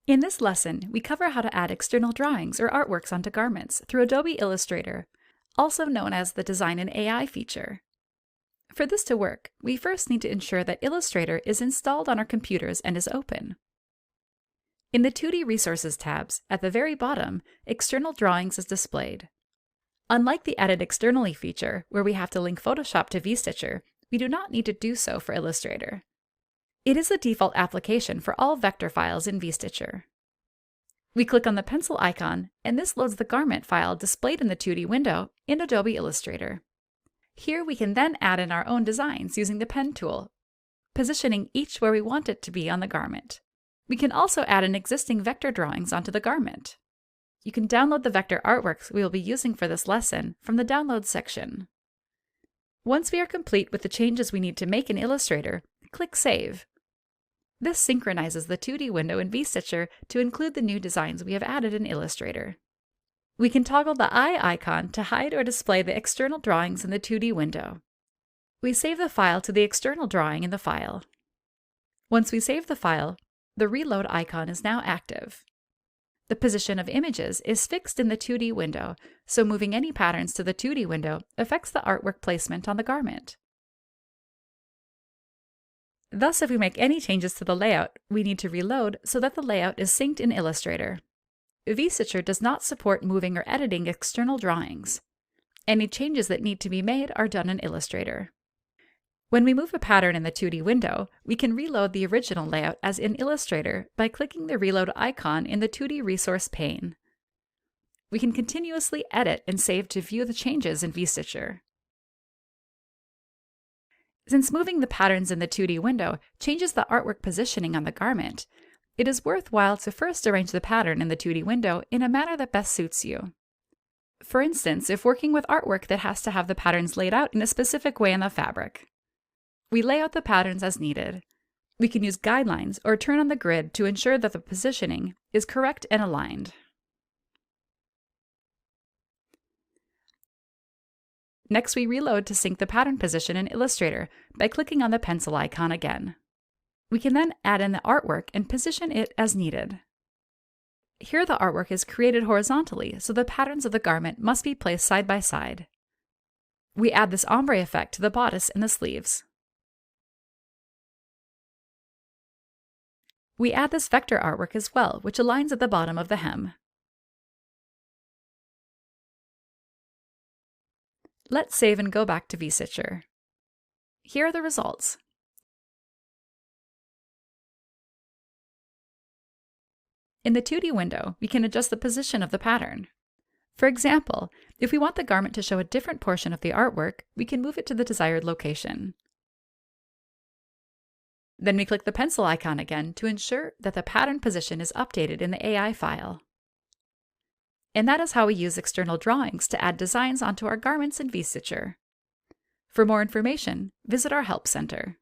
In this lesson, we cover how to add external drawings or artworks onto garments through Adobe Illustrator, also known as the Design in AI feature. For this to work, we first need to ensure that Illustrator is installed on our computers and is open. In the 2D Resources tabs, at the very bottom, External Drawings is displayed. Unlike the Edit Externally feature, where we have to link Photoshop to VStitcher, we do not need to do so for Illustrator. It is the default application for all vector files in VStitcher. We click on the pencil icon, and this loads the garment file displayed in the 2D window in Adobe Illustrator. Here we can then add in our own designs using the pen tool, positioning each where we want it to be on the garment. We can also add in existing vector drawings onto the garment. You can download the vector artworks we will be using for this lesson from the Downloads section. Once we are complete with the changes we need to make in Illustrator, click Save. This synchronizes the 2D window in VStitcher to include the new designs we have added in Illustrator. We can toggle the eye icon to hide or display the external drawings in the 2D window. We save the file to the external drawing in the file. Once we save the file, the reload icon is now active. The position of images is fixed in the 2D window, so moving any patterns to the 2D window affects the artwork placement on the garment. Thus, if we make any changes to the layout, we need to reload so that the layout is synced in Illustrator. VStitcher does not support moving or editing external drawings. Any changes that need to be made are done in Illustrator. When we move a pattern in the 2D window, we can reload the original layout as in Illustrator by clicking the reload icon in the 2D resource pane. We can continuously edit and save to view the changes in VStitcher. Since moving the patterns in the 2D window changes the artwork positioning on the garment, it is worthwhile to first arrange the pattern in the 2D window in a manner that best suits you. For instance, if working with artwork that has to have the patterns laid out in a specific way on the fabric. We lay out the patterns as needed. We can use guidelines or turn on the grid to ensure that the positioning is correct and aligned. Next, we reload to sync the pattern position in Illustrator by clicking on the pencil icon again. We can then add in the artwork and position it as needed. Here the artwork is created horizontally, so the patterns of the garment must be placed side by side. We add this ombre effect to the bodice and the sleeves. We add this vector artwork as well, which aligns at the bottom of the hem. Let's save and go back to VStitcher. Here are the results. In the 2D window, we can adjust the position of the pattern. For example, if we want the garment to show a different portion of the artwork, we can move it to the desired location. Then we click the pencil icon again to ensure that the pattern position is updated in the AI file. And that is how we use external drawings to add designs onto our garments in VStitcher. For more information, visit our Help Center.